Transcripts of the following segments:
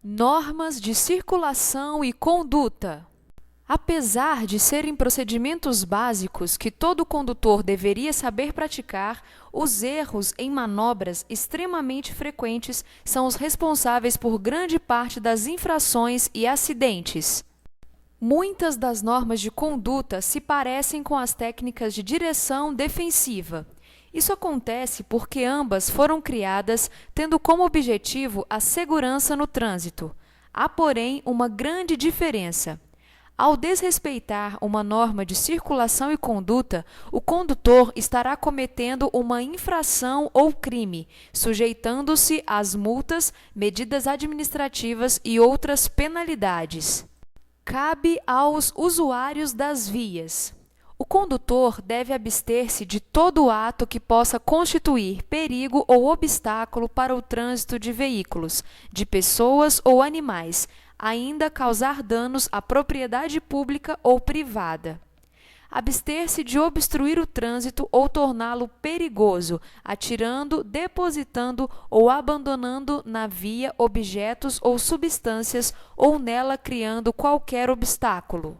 Normas de circulação e conduta. Apesar de serem procedimentos básicos que todo condutor deveria saber praticar, os erros em manobras extremamente frequentes são os responsáveis por grande parte das infrações e acidentes. Muitas das normas de conduta se parecem com as técnicas de direção defensiva. Isso acontece porque ambas foram criadas tendo como objetivo a segurança no trânsito. Há, porém, uma grande diferença. Ao desrespeitar uma norma de circulação e conduta, o condutor estará cometendo uma infração ou crime, sujeitando-se às multas, medidas administrativas e outras penalidades. Cabe aos usuários das vias. O condutor deve abster-se de todo ato que possa constituir perigo ou obstáculo para o trânsito de veículos, de pessoas ou animais, ainda causar danos à propriedade pública ou privada. Abster-se de obstruir o trânsito ou torná-lo perigoso, atirando, depositando ou abandonando na via objetos ou substâncias ou nela criando qualquer obstáculo.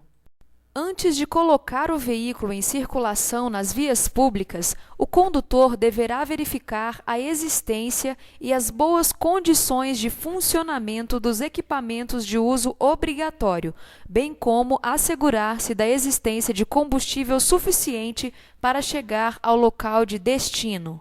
Antes de colocar o veículo em circulação nas vias públicas, o condutor deverá verificar a existência e as boas condições de funcionamento dos equipamentos de uso obrigatório, bem como assegurar-se da existência de combustível suficiente para chegar ao local de destino.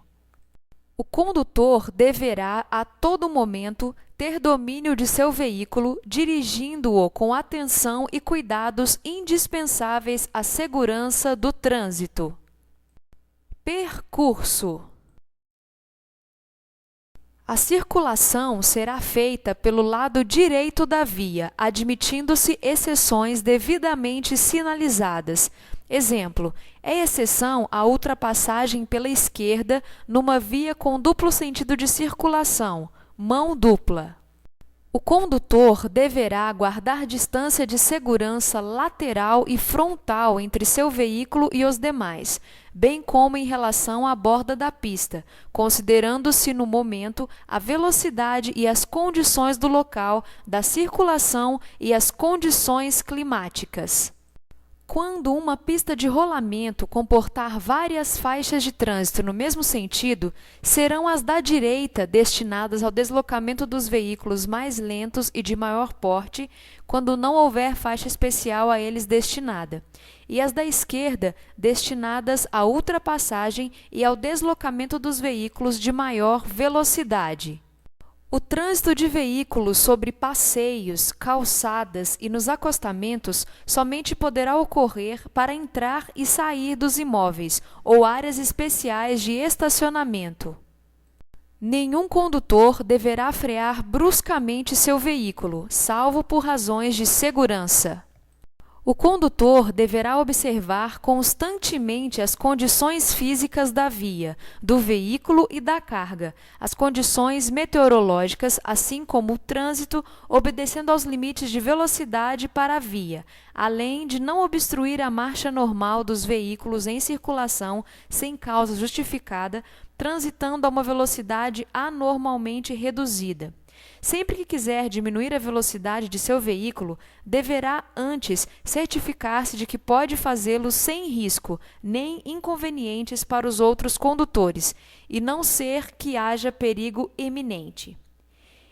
O condutor deverá, a todo momento, ter domínio de seu veículo, dirigindo-o com atenção e cuidados indispensáveis à segurança do trânsito. Percurso. A circulação será feita pelo lado direito da via, admitindo-se exceções devidamente sinalizadas. Exemplo, é exceção a ultrapassagem pela esquerda numa via com duplo sentido de circulação, mão dupla. O condutor deverá guardar distância de segurança lateral e frontal entre seu veículo e os demais, bem como em relação à borda da pista, considerando-se no momento a velocidade e as condições do local, da circulação e as condições climáticas. Quando uma pista de rolamento comportar várias faixas de trânsito no mesmo sentido, serão as da direita destinadas ao deslocamento dos veículos mais lentos e de maior porte, quando não houver faixa especial a eles destinada, e as da esquerda destinadas à ultrapassagem e ao deslocamento dos veículos de maior velocidade. O trânsito de veículos sobre passeios, calçadas e nos acostamentos somente poderá ocorrer para entrar e sair dos imóveis ou áreas especiais de estacionamento. Nenhum condutor deverá frear bruscamente seu veículo, salvo por razões de segurança. O condutor deverá observar constantemente as condições físicas da via, do veículo e da carga, as condições meteorológicas, assim como o trânsito, obedecendo aos limites de velocidade para a via, além de não obstruir a marcha normal dos veículos em circulação sem causa justificada, transitando a uma velocidade anormalmente reduzida. Sempre que quiser diminuir a velocidade de seu veículo, deverá antes certificar-se de que pode fazê-lo sem risco, nem inconvenientes para os outros condutores, e não ser que haja perigo iminente.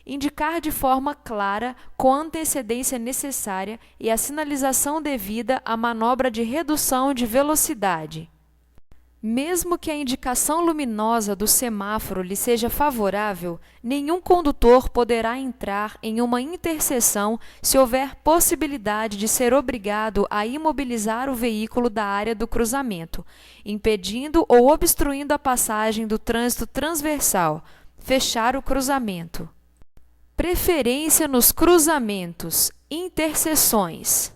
Indicar de forma clara, com a antecedência necessária e a sinalização devida a manobra de redução de velocidade. Mesmo que a indicação luminosa do semáforo lhe seja favorável, nenhum condutor poderá entrar em uma interseção se houver possibilidade de ser obrigado a imobilizar o veículo da área do cruzamento, impedindo ou obstruindo a passagem do trânsito transversal, fechar o cruzamento. Preferência nos cruzamentos, interseções.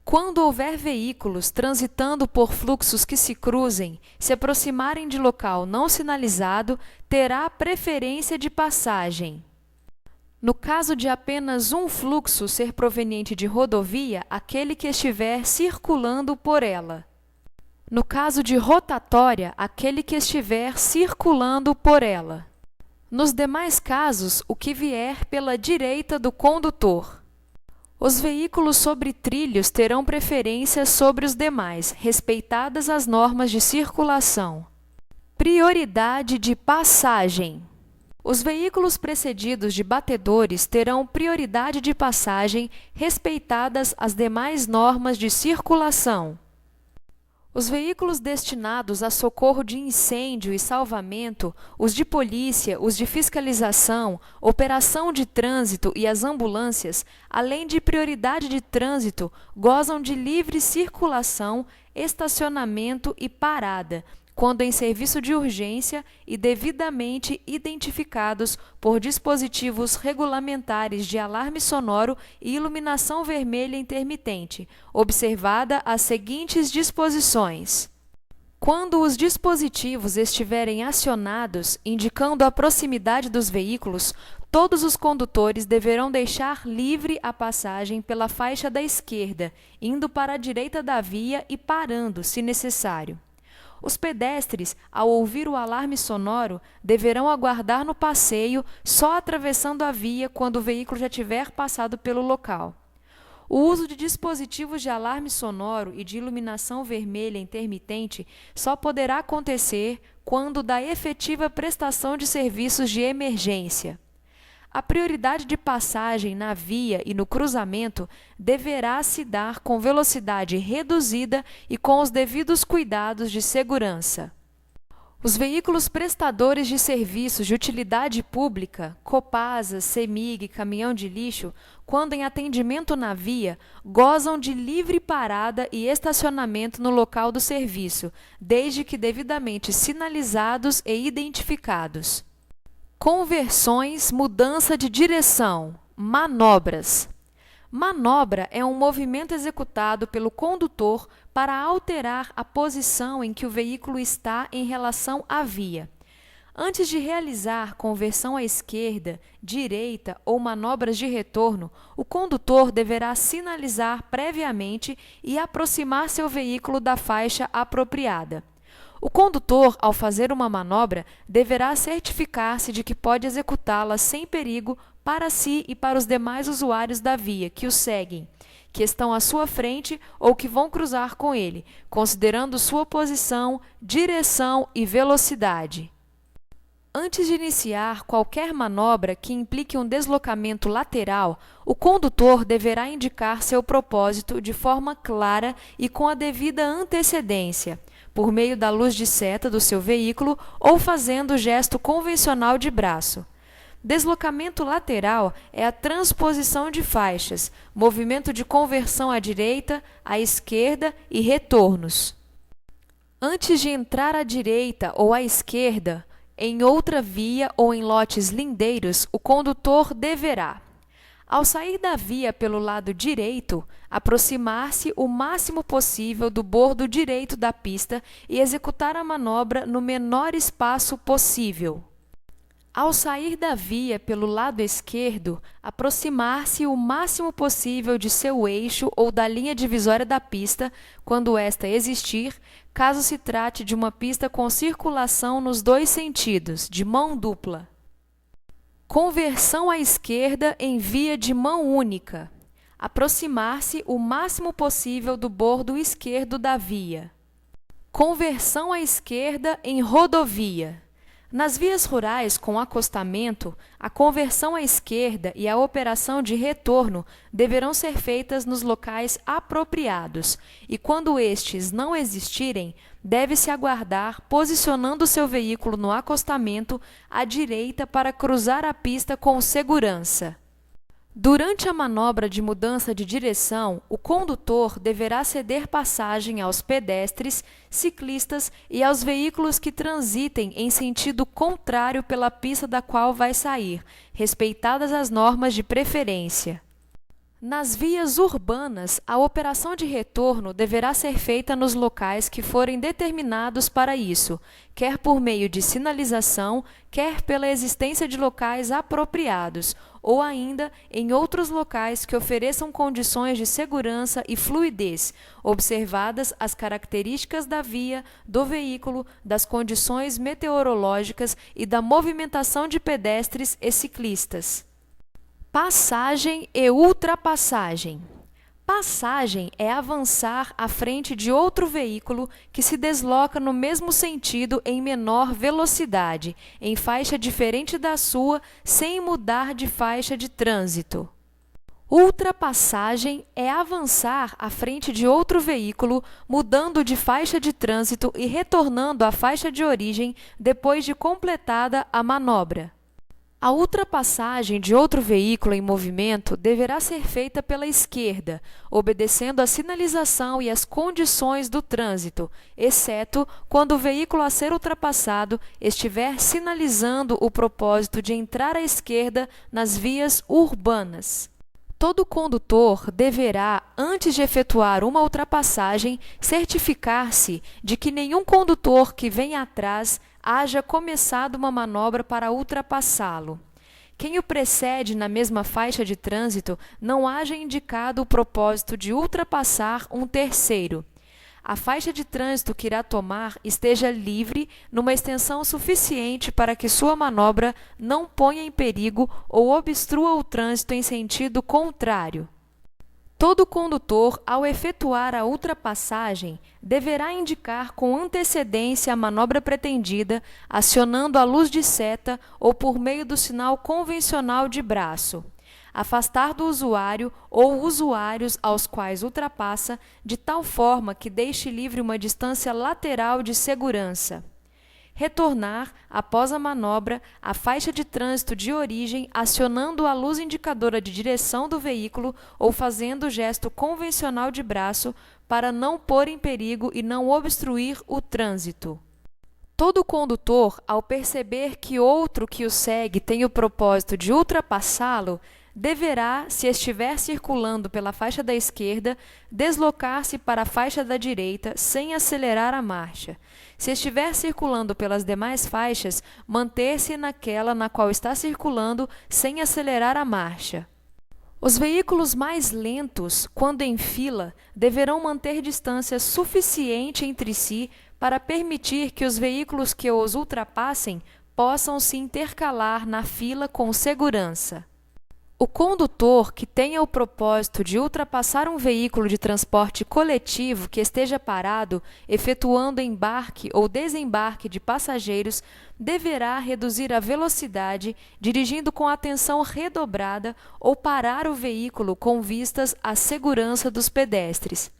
Quando houver veículos transitando por fluxos que se cruzem, se aproximarem de local não sinalizado, terá preferência de passagem. No caso de apenas um fluxo ser proveniente de rodovia, aquele que estiver circulando por ela. No caso de rotatória, aquele que estiver circulando por ela. Nos demais casos, o que vier pela direita do condutor. Os veículos sobre trilhos terão preferência sobre os demais, respeitadas as normas de circulação. Prioridade de passagem. Os veículos precedidos de batedores terão prioridade de passagem, respeitadas as demais normas de circulação. Os veículos destinados a socorro de incêndio e salvamento, os de polícia, os de fiscalização, operação de trânsito e as ambulâncias, além de prioridade de trânsito, gozam de livre circulação, estacionamento e parada, quando em serviço de urgência e devidamente identificados por dispositivos regulamentares de alarme sonoro e iluminação vermelha intermitente, observada as seguintes disposições. Quando os dispositivos estiverem acionados, indicando a proximidade dos veículos, todos os condutores deverão deixar livre a passagem pela faixa da esquerda, indo para a direita da via e parando, se necessário. Os pedestres, ao ouvir o alarme sonoro, deverão aguardar no passeio, só atravessando a via quando o veículo já tiver passado pelo local. O uso de dispositivos de alarme sonoro e de iluminação vermelha intermitente só poderá acontecer quando da efetiva prestação de serviços de emergência. A prioridade de passagem na via e no cruzamento deverá se dar com velocidade reduzida e com os devidos cuidados de segurança. Os veículos prestadores de serviços de utilidade pública, Copasa, CEMIG, caminhão de lixo, quando em atendimento na via, gozam de livre parada e estacionamento no local do serviço, desde que devidamente sinalizados e identificados. Conversões, mudança de direção, manobras. Manobra é um movimento executado pelo condutor para alterar a posição em que o veículo está em relação à via. Antes de realizar conversão à esquerda, direita ou manobras de retorno, o condutor deverá sinalizar previamente e aproximar seu veículo da faixa apropriada. O condutor, ao fazer uma manobra, deverá certificar-se de que pode executá-la sem perigo para si e para os demais usuários da via que o seguem, que estão à sua frente ou que vão cruzar com ele, considerando sua posição, direção e velocidade. Antes de iniciar qualquer manobra que implique um deslocamento lateral, o condutor deverá indicar seu propósito de forma clara e com a devida antecedência, por meio da luz de seta do seu veículo ou fazendo o gesto convencional de braço. Deslocamento lateral é a transposição de faixas, movimento de conversão à direita, à esquerda e retornos. Antes de entrar à direita ou à esquerda, em outra via ou em lotes lindeiros, o condutor deverá, ao sair da via pelo lado direito, aproximar-se o máximo possível do bordo direito da pista e executar a manobra no menor espaço possível. Ao sair da via pelo lado esquerdo, aproximar-se o máximo possível de seu eixo ou da linha divisória da pista, quando esta existir, caso se trate de uma pista com circulação nos dois sentidos, de mão dupla. Conversão à esquerda em via de mão única. Aproximar-se o máximo possível do bordo esquerdo da via. Conversão à esquerda em rodovia. Nas vias rurais com acostamento, a conversão à esquerda e a operação de retorno deverão ser feitas nos locais apropriados, e quando estes não existirem, deve-se aguardar posicionando seu veículo no acostamento à direita para cruzar a pista com segurança. Durante a manobra de mudança de direção, o condutor deverá ceder passagem aos pedestres, ciclistas e aos veículos que transitem em sentido contrário pela pista da qual vai sair, respeitadas as normas de preferência. Nas vias urbanas, a operação de retorno deverá ser feita nos locais que forem determinados para isso, quer por meio de sinalização, quer pela existência de locais apropriados, ou ainda em outros locais que ofereçam condições de segurança e fluidez, observadas as características da via, do veículo, das condições meteorológicas e da movimentação de pedestres e ciclistas. Passagem e ultrapassagem. Passagem é avançar à frente de outro veículo que se desloca no mesmo sentido em menor velocidade, em faixa diferente da sua, sem mudar de faixa de trânsito. Ultrapassagem é avançar à frente de outro veículo, mudando de faixa de trânsito e retornando à faixa de origem depois de completada a manobra. A ultrapassagem de outro veículo em movimento deverá ser feita pela esquerda, obedecendo à sinalização e às condições do trânsito, exceto quando o veículo a ser ultrapassado estiver sinalizando o propósito de entrar à esquerda nas vias urbanas. Todo condutor deverá, antes de efetuar uma ultrapassagem, certificar-se de que nenhum condutor que vem atrás haja começado uma manobra para ultrapassá-lo. Quem o precede na mesma faixa de trânsito não haja indicado o propósito de ultrapassar um terceiro. A faixa de trânsito que irá tomar esteja livre numa extensão suficiente para que sua manobra não ponha em perigo ou obstrua o trânsito em sentido contrário. Todo condutor, ao efetuar a ultrapassagem, deverá indicar com antecedência a manobra pretendida, acionando a luz de seta ou por meio do sinal convencional de braço. Afastar do usuário ou usuários aos quais ultrapassa, de tal forma que deixe livre uma distância lateral de segurança. Retornar, após a manobra, à faixa de trânsito de origem, acionando a luz indicadora de direção do veículo ou fazendo o gesto convencional de braço para não pôr em perigo e não obstruir o trânsito. Todo condutor, ao perceber que outro que o segue tem o propósito de ultrapassá-lo, deverá, se estiver circulando pela faixa da esquerda, deslocar-se para a faixa da direita sem acelerar a marcha. Se estiver circulando pelas demais faixas, manter-se naquela na qual está circulando sem acelerar a marcha. Os veículos mais lentos, quando em fila, deverão manter distância suficiente entre si para permitir que os veículos que os ultrapassem possam se intercalar na fila com segurança. O condutor que tenha o propósito de ultrapassar um veículo de transporte coletivo que esteja parado, efetuando embarque ou desembarque de passageiros, deverá reduzir a velocidade, dirigindo com atenção redobrada ou parar o veículo com vistas à segurança dos pedestres.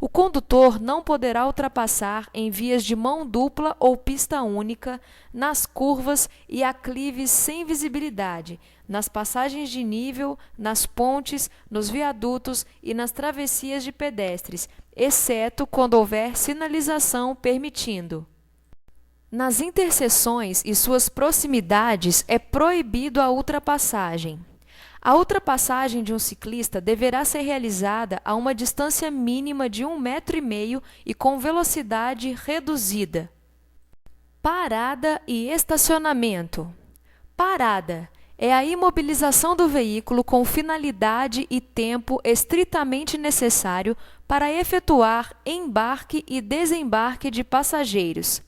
O condutor não poderá ultrapassar em vias de mão dupla ou pista única, nas curvas e aclives sem visibilidade, nas passagens de nível, nas pontes, nos viadutos e nas travessias de pedestres, exceto quando houver sinalização permitindo. Nas interseções e suas proximidades é proibido a ultrapassagem. A ultrapassagem de um ciclista deverá ser realizada a uma distância mínima de 1,5 metro e com velocidade reduzida. Parada e estacionamento. Parada é a imobilização do veículo com finalidade e tempo estritamente necessário para efetuar embarque e desembarque de passageiros.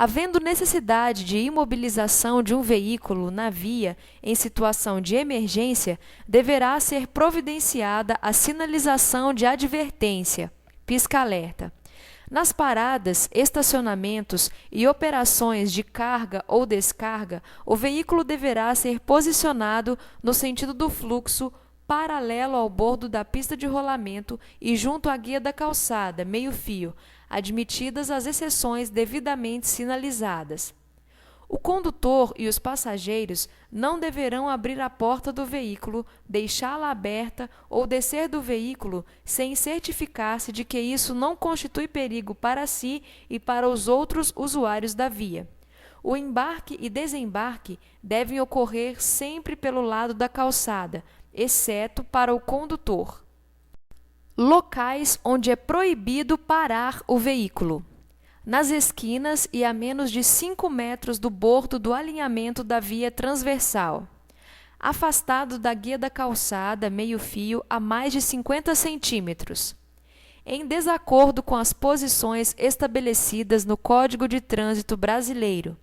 Havendo necessidade de imobilização de um veículo na via em situação de emergência, deverá ser providenciada a sinalização de advertência, pisca-alerta. Nas paradas, estacionamentos e operações de carga ou descarga, o veículo deverá ser posicionado no sentido do fluxo, paralelo ao bordo da pista de rolamento e junto à guia da calçada, meio-fio, admitidas as exceções devidamente sinalizadas. O condutor e os passageiros não deverão abrir a porta do veículo, deixá-la aberta ou descer do veículo sem certificar-se de que isso não constitui perigo para si e para os outros usuários da via. O embarque e desembarque devem ocorrer sempre pelo lado da calçada, exceto para o condutor. Locais onde é proibido parar o veículo. Nas esquinas e a menos de 5 metros do bordo do alinhamento da via transversal. afastado da guia da calçada meio-fio a mais de 50 centímetros, em desacordo com as posições estabelecidas no Código de Trânsito Brasileiro,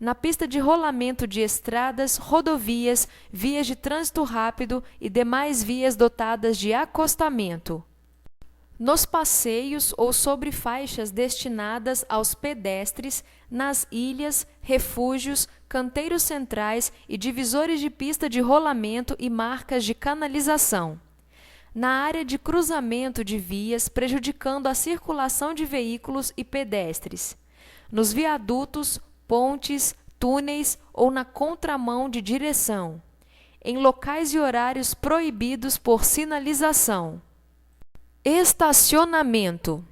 na pista de rolamento de estradas, rodovias, vias de trânsito rápido e demais vias dotadas de acostamento, nos passeios ou sobre faixas destinadas aos pedestres, nas ilhas, refúgios, canteiros centrais e divisores de pista de rolamento e marcas de canalização, na área de cruzamento de vias, prejudicando a circulação de veículos e pedestres, nos viadutos, pontes, túneis ou na contramão de direção, em locais e horários proibidos por sinalização. Estacionamento.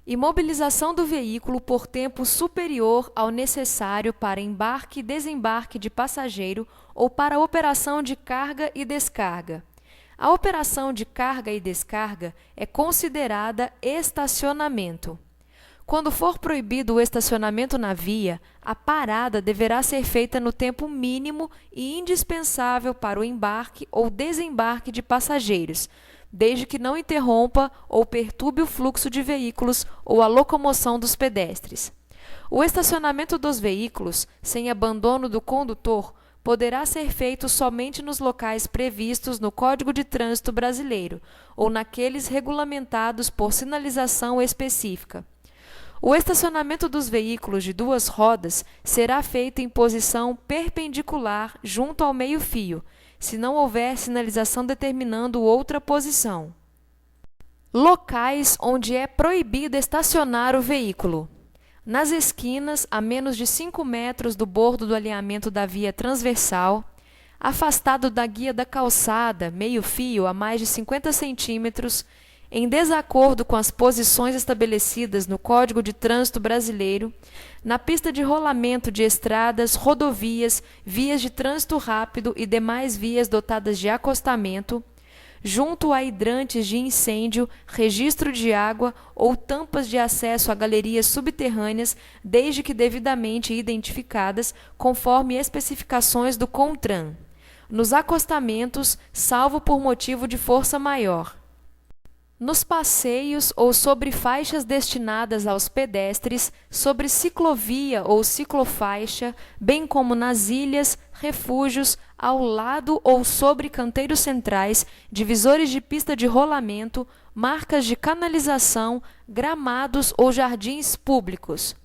Imobilização do veículo por tempo superior ao necessário para embarque e desembarque de passageiro ou para operação de carga e descarga. A operação de carga e descarga é considerada estacionamento. Quando for proibido o estacionamento na via, a parada deverá ser feita no tempo mínimo e indispensável para o embarque ou desembarque de passageiros, desde que não interrompa ou perturbe o fluxo de veículos ou a locomoção dos pedestres. O estacionamento dos veículos, sem abandono do condutor, poderá ser feito somente nos locais previstos no Código de Trânsito Brasileiro ou naqueles regulamentados por sinalização específica. O estacionamento dos veículos de duas rodas será feito em posição perpendicular junto ao meio-fio, se não houver sinalização determinando outra posição. Locais onde é proibido estacionar o veículo: nas esquinas, a menos de 5 metros do bordo do alinhamento da via transversal, afastado da guia da calçada, meio-fio a mais de 50 centímetros, em desacordo com as posições estabelecidas no Código de Trânsito Brasileiro, na pista de rolamento de estradas, rodovias, vias de trânsito rápido e demais vias dotadas de acostamento, junto a hidrantes de incêndio, registro de água ou tampas de acesso a galerias subterrâneas, desde que devidamente identificadas, conforme especificações do CONTRAN, nos acostamentos, salvo por motivo de força maior, nos passeios ou sobre faixas destinadas aos pedestres, sobre ciclovia ou ciclofaixa, bem como nas ilhas, refúgios, ao lado ou sobre canteiros centrais, divisores de pista de rolamento, marcas de canalização, gramados ou jardins públicos,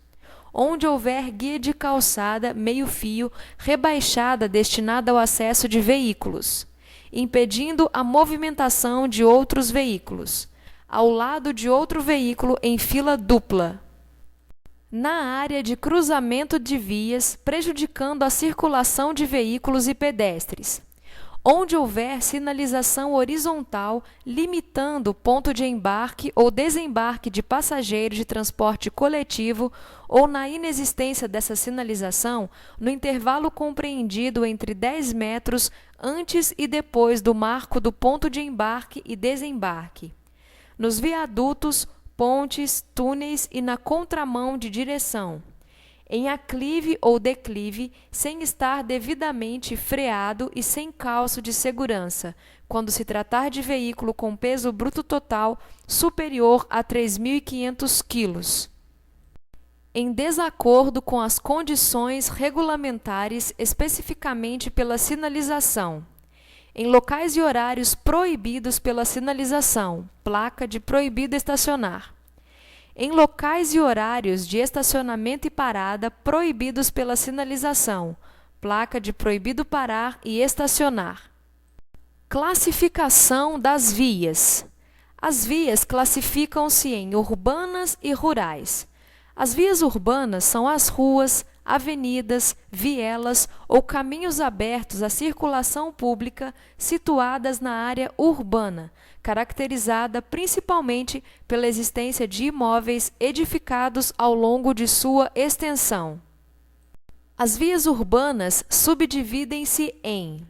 onde houver guia de calçada meio-fio rebaixada destinada ao acesso de veículos, impedindo a movimentação de outros veículos, ao lado de outro veículo em fila dupla, na área de cruzamento de vias, prejudicando a circulação de veículos e pedestres, onde houver sinalização horizontal limitando o ponto de embarque ou desembarque de passageiros de transporte coletivo ou na inexistência dessa sinalização no intervalo compreendido entre 10 metros antes e depois do marco do ponto de embarque e desembarque, nos viadutos, pontes, túneis e na contramão de direção, em aclive ou declive, sem estar devidamente freado e sem calço de segurança, quando se tratar de veículo com peso bruto total superior a 3.500 kg. Em desacordo com as condições regulamentares especificamente pela sinalização, em locais e horários proibidos pela sinalização, placa de proibido estacionar, em locais e horários de estacionamento e parada proibidos pela sinalização, placa de proibido parar e estacionar. Classificação das vias. As vias classificam-se em urbanas e rurais. As vias urbanas são as ruas, avenidas, vielas ou caminhos abertos à circulação pública situadas na área urbana, caracterizada principalmente pela existência de imóveis edificados ao longo de sua extensão. As vias urbanas subdividem-se em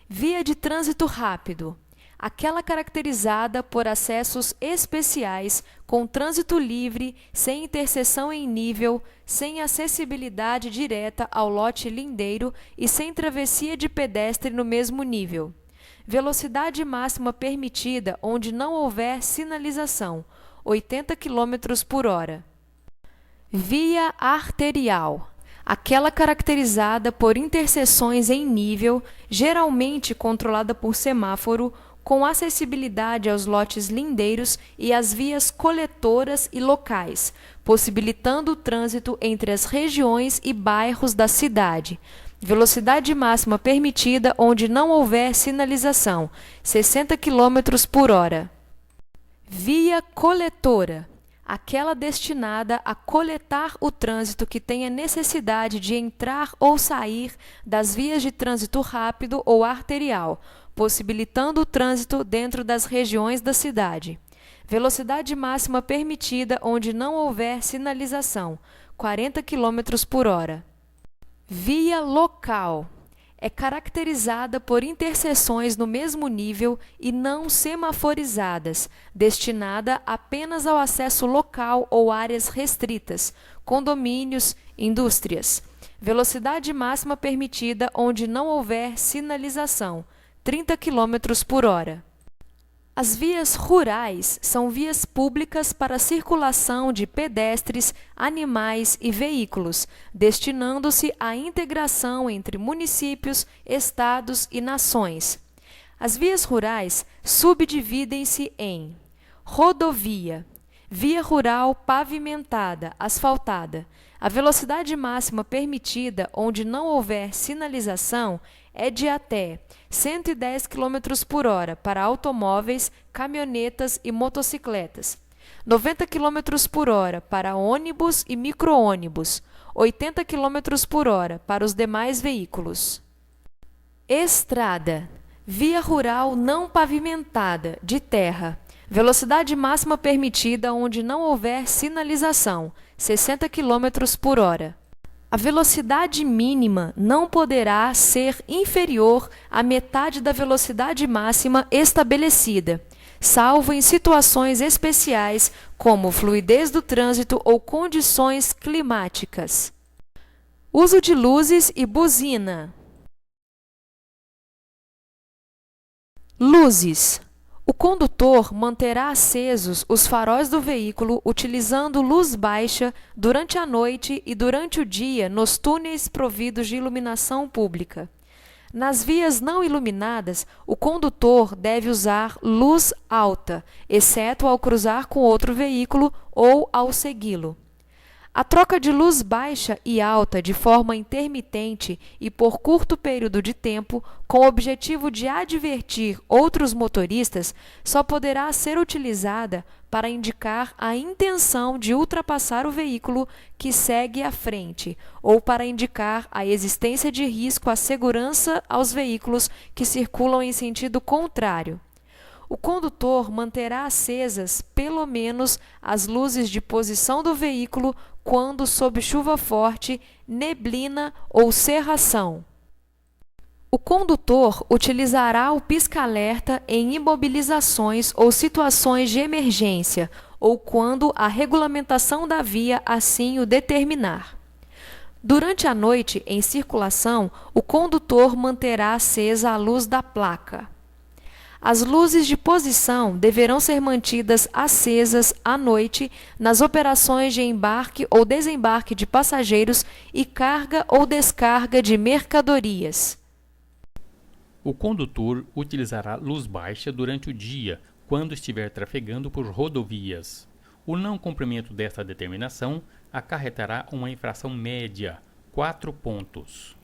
via de trânsito rápido. aquela caracterizada por acessos especiais, com trânsito livre, sem interseção em nível, sem acessibilidade direta ao lote lindeiro e sem travessia de pedestre no mesmo nível. Velocidade máxima permitida onde não houver sinalização, 80 km por hora. Via arterial, aquela caracterizada por interseções em nível, geralmente controlada por semáforo, com acessibilidade aos lotes lindeiros e às vias coletoras e locais, possibilitando o trânsito entre as regiões e bairros da cidade. Velocidade máxima permitida onde não houver sinalização, 60 km por hora. Via coletora, aquela destinada a coletar o trânsito que tenha necessidade de entrar ou sair das vias de trânsito rápido ou arterial, possibilitando o trânsito dentro das regiões da cidade. Velocidade máxima permitida onde não houver sinalização, 40 km por hora. Via local. É caracterizada por interseções no mesmo nível e não semaforizadas, destinada apenas ao acesso local ou áreas restritas, condomínios, indústrias. Velocidade máxima permitida onde não houver sinalização, 30 km por hora. As vias rurais são vias públicas para circulação de pedestres, animais e veículos, destinando-se à integração entre municípios, estados e nações. As vias rurais subdividem-se em rodovia, via rural pavimentada, asfaltada. A velocidade máxima permitida onde não houver sinalização é de até 110 km por hora para automóveis, caminhonetas e motocicletas, 90 km por hora para ônibus e micro-ônibus, 80 km por hora para os demais veículos. Estrada, via rural não pavimentada, de terra. Velocidade máxima permitida onde não houver sinalização, 60 km por hora. A velocidade mínima não poderá ser inferior à metade da velocidade máxima estabelecida, salvo em situações especiais como fluidez do trânsito ou condições climáticas. Uso de luzes e buzina. Luzes. O condutor manterá acesos os faróis do veículo utilizando luz baixa durante a noite e durante o dia nos túneis providos de iluminação pública. Nas vias não iluminadas, o condutor deve usar luz alta, exceto ao cruzar com outro veículo ou ao segui-lo. A troca de luz baixa e alta de forma intermitente e por curto período de tempo, com o objetivo de advertir outros motoristas, só poderá ser utilizada para indicar a intenção de ultrapassar o veículo que segue à frente, ou para indicar a existência de risco à segurança aos veículos que circulam em sentido contrário. O condutor manterá acesas, pelo menos, as luzes de posição do veículo quando sob chuva forte, neblina ou cerração. O condutor utilizará o pisca-alerta em imobilizações ou situações de emergência, ou quando a regulamentação da via assim o determinar. Durante a noite, em circulação, o condutor manterá acesa a luz da placa. As luzes de posição deverão ser mantidas acesas à noite nas operações de embarque ou desembarque de passageiros e carga ou descarga de mercadorias. O condutor utilizará luz baixa durante o dia, quando estiver trafegando por rodovias. O não cumprimento desta determinação acarretará uma infração média, 4 pontos.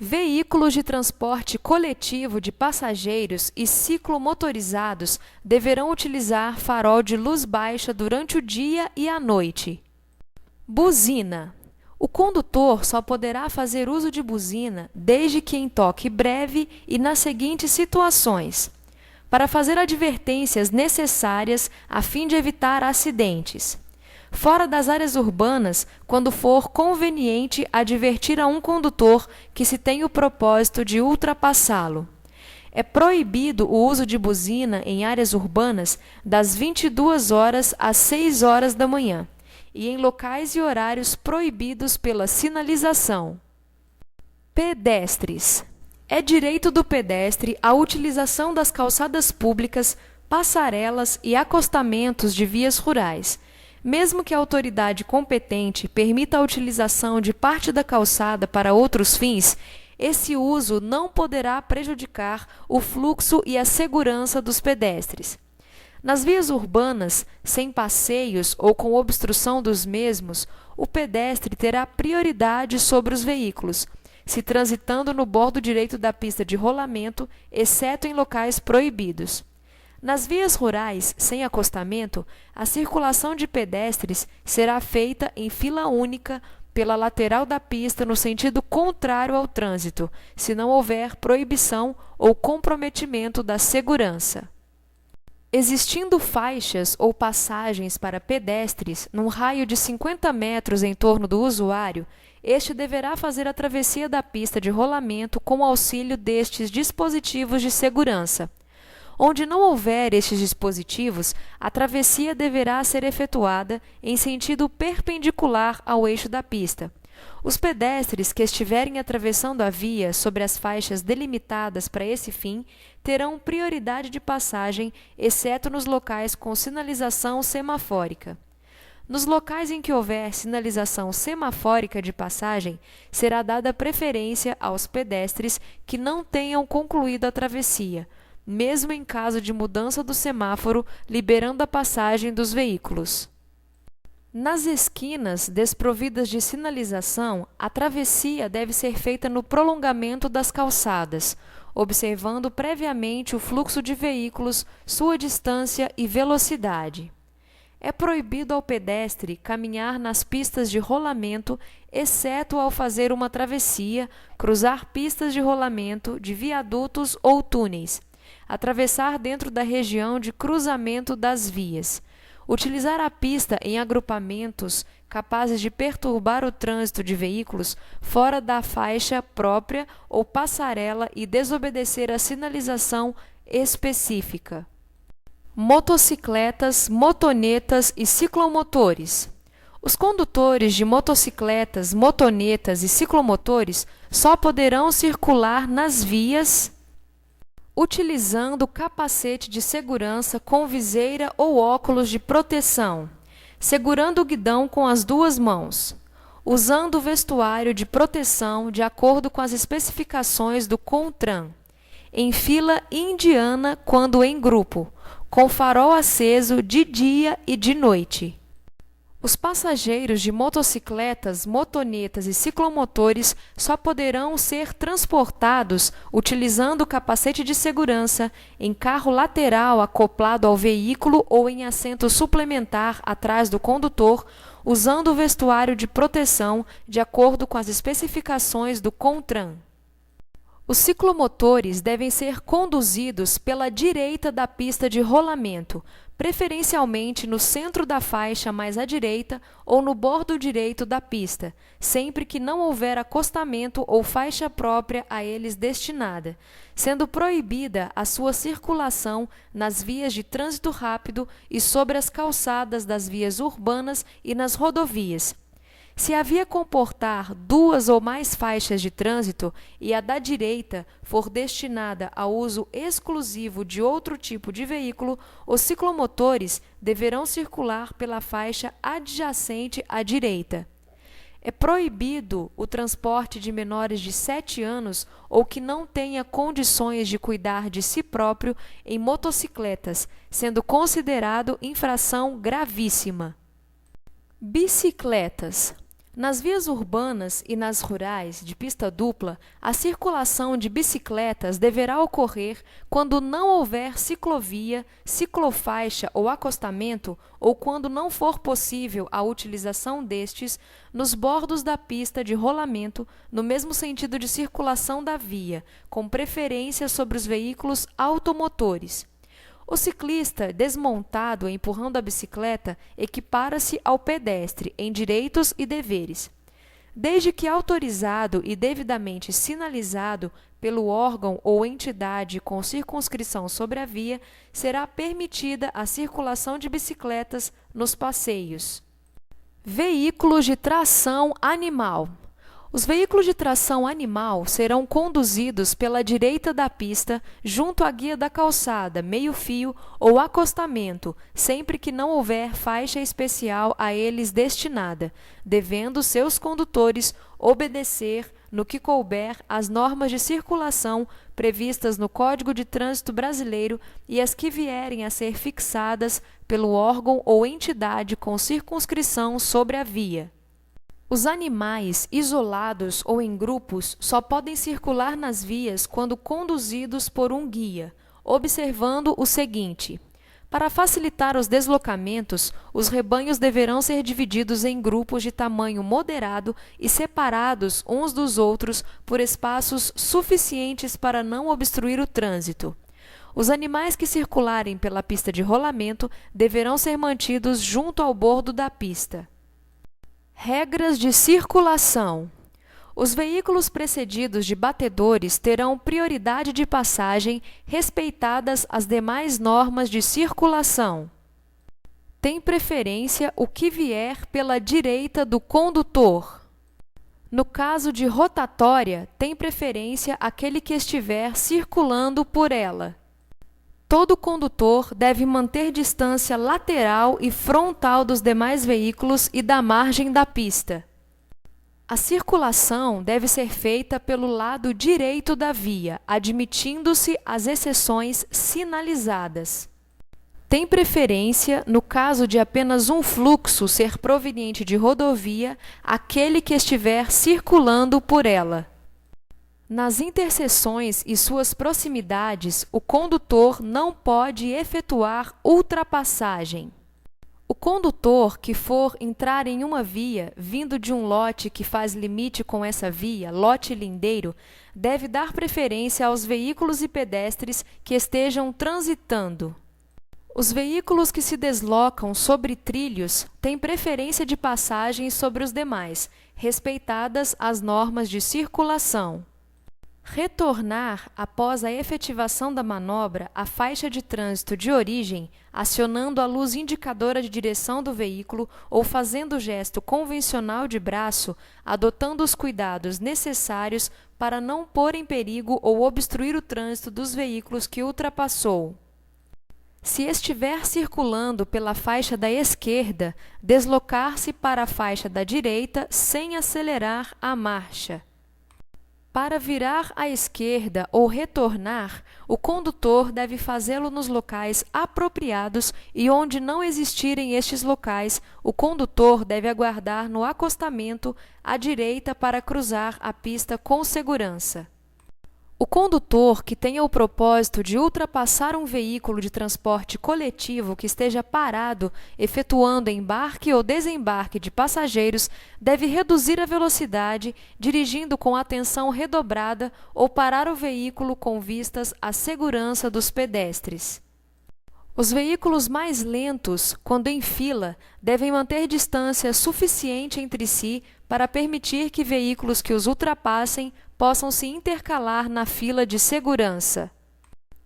Veículos de transporte coletivo de passageiros e ciclomotorizados deverão utilizar farol de luz baixa durante o dia e a noite. Buzina. O condutor só poderá fazer uso de buzina desde que em toque breve e nas seguintes situações: para fazer advertências necessárias a fim de evitar acidentes. Fora das áreas urbanas, quando for conveniente advertir a um condutor que se tem o propósito de ultrapassá-lo. É proibido o uso de buzina em áreas urbanas das 22 horas às 6 horas da manhã e em locais e horários proibidos pela sinalização. Pedestres. É direito do pedestre a utilização das calçadas públicas, passarelas e acostamentos de vias rurais, mesmo que a autoridade competente permita a utilização de parte da calçada para outros fins. Esse uso não poderá prejudicar o fluxo e a segurança dos pedestres. Nas vias urbanas, sem passeios ou com obstrução dos mesmos, o pedestre terá prioridade sobre os veículos, se transitando no bordo direito da pista de rolamento, exceto em locais proibidos. Nas vias rurais, sem acostamento, a circulação de pedestres será feita em fila única pela lateral da pista no sentido contrário ao trânsito, se não houver proibição ou comprometimento da segurança. Existindo faixas ou passagens para pedestres num raio de 50 metros em torno do usuário, este deverá fazer a travessia da pista de rolamento com o auxílio destes dispositivos de segurança. Onde não houver estes dispositivos, a travessia deverá ser efetuada em sentido perpendicular ao eixo da pista. Os pedestres que estiverem atravessando a via sobre as faixas delimitadas para esse fim terão prioridade de passagem, exceto nos locais com sinalização semafórica. Nos locais em que houver sinalização semafórica de passagem, será dada preferência aos pedestres que não tenham concluído a travessia, mesmo em caso de mudança do semáforo, liberando a passagem dos veículos. Nas esquinas desprovidas de sinalização, a travessia deve ser feita no prolongamento das calçadas, observando previamente o fluxo de veículos, sua distância e velocidade. É proibido ao pedestre caminhar nas pistas de rolamento, exceto ao fazer uma travessia, cruzar pistas de rolamento de viadutos ou túneis, atravessar dentro da região de cruzamento das vias, utilizar a pista em agrupamentos capazes de perturbar o trânsito de veículos fora da faixa própria ou passarela e desobedecer a sinalização específica. Motocicletas, motonetas e ciclomotores. Os condutores de motocicletas, motonetas e ciclomotores só poderão circular nas vias utilizando capacete de segurança com viseira ou óculos de proteção, segurando o guidão com as duas mãos, usando vestuário de proteção de acordo com as especificações do CONTRAN, em fila indiana quando em grupo, com farol aceso de dia e de noite. Os passageiros de motocicletas, motonetas e ciclomotores só poderão ser transportados utilizando capacete de segurança em carro lateral acoplado ao veículo ou em assento suplementar atrás do condutor, usando o vestuário de proteção de acordo com as especificações do CONTRAN. Os ciclomotores devem ser conduzidos pela direita da pista de rolamento, preferencialmente no centro da faixa mais à direita ou no bordo direito da pista, sempre que não houver acostamento ou faixa própria a eles destinada, sendo proibida a sua circulação nas vias de trânsito rápido e sobre as calçadas das vias urbanas e nas rodovias. Se a via comportar duas ou mais faixas de trânsito e a da direita for destinada ao uso exclusivo de outro tipo de veículo, os ciclomotores deverão circular pela faixa adjacente à direita. É proibido o transporte de menores de 7 anos ou que não tenha condições de cuidar de si próprio em motocicletas, sendo considerado infração gravíssima. Bicicletas. Nas vias urbanas e nas rurais de pista dupla, a circulação de bicicletas deverá ocorrer quando não houver ciclovia, ciclofaixa ou acostamento, ou quando não for possível a utilização destes nos bordos da pista de rolamento, no mesmo sentido de circulação da via, com preferência sobre os veículos automotores. O ciclista, desmontado e empurrando a bicicleta, equipara-se ao pedestre em direitos e deveres. Desde que autorizado e devidamente sinalizado, pelo órgão ou entidade com circunscrição sobre a via, será permitida a circulação de bicicletas nos passeios. Veículos de tração animal. Os veículos de tração animal serão conduzidos pela direita da pista, junto à guia da calçada, meio-fio ou acostamento, sempre que não houver faixa especial a eles destinada, devendo seus condutores obedecer, no que couber, às normas de circulação previstas no Código de Trânsito Brasileiro e as que vierem a ser fixadas pelo órgão ou entidade com circunscrição sobre a via. Os animais, isolados ou em grupos, só podem circular nas vias quando conduzidos por um guia, observando o seguinte: para facilitar os deslocamentos, os rebanhos deverão ser divididos em grupos de tamanho moderado e separados uns dos outros por espaços suficientes para não obstruir o trânsito. Os animais que circularem pela pista de rolamento deverão ser mantidos junto ao bordo da pista. Regras de circulação. Os veículos precedidos de batedores terão prioridade de passagem, respeitadas as demais normas de circulação. Tem preferência o que vier pela direita do condutor. No caso de rotatória, tem preferência aquele que estiver circulando por ela. Todo condutor deve manter distância lateral e frontal dos demais veículos e da margem da pista. A circulação deve ser feita pelo lado direito da via, admitindo-se as exceções sinalizadas. Tem preferência, no caso de apenas um fluxo ser proveniente de rodovia, aquele que estiver circulando por ela. Nas interseções e suas proximidades, o condutor não pode efetuar ultrapassagem. O condutor que for entrar em uma via, vindo de um lote que faz limite com essa via, lote lindeiro, deve dar preferência aos veículos e pedestres que estejam transitando. Os veículos que se deslocam sobre trilhos têm preferência de passagem sobre os demais, respeitadas as normas de circulação. Retornar após a efetivação da manobra à faixa de trânsito de origem, acionando a luz indicadora de direção do veículo ou fazendo o gesto convencional de braço, adotando os cuidados necessários para não pôr em perigo ou obstruir o trânsito dos veículos que ultrapassou. Se estiver circulando pela faixa da esquerda, deslocar-se para a faixa da direita sem acelerar a marcha. Para virar à esquerda ou retornar, o condutor deve fazê-lo nos locais apropriados e onde não existirem estes locais, o condutor deve aguardar no acostamento à direita para cruzar a pista com segurança. O condutor que tenha o propósito de ultrapassar um veículo de transporte coletivo que esteja parado, efetuando embarque ou desembarque de passageiros, deve reduzir a velocidade, dirigindo com atenção redobrada ou parar o veículo com vistas à segurança dos pedestres. Os veículos mais lentos, quando em fila, devem manter distância suficiente entre si para permitir que veículos que os ultrapassem possam se intercalar na fila de segurança.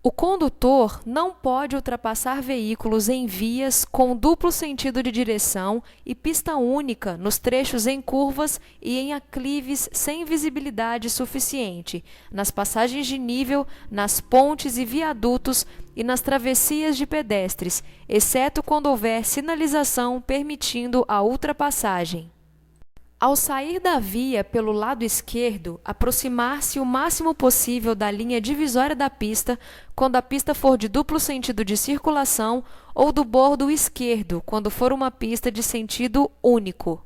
O condutor não pode ultrapassar veículos em vias com duplo sentido de direção e pista única nos trechos em curvas e em aclives sem visibilidade suficiente, nas passagens de nível, nas pontes e viadutos e nas travessias de pedestres, exceto quando houver sinalização permitindo a ultrapassagem. Ao sair da via pelo lado esquerdo, aproximar-se o máximo possível da linha divisória da pista quando a pista for de duplo sentido de circulação ou do bordo esquerdo quando for uma pista de sentido único.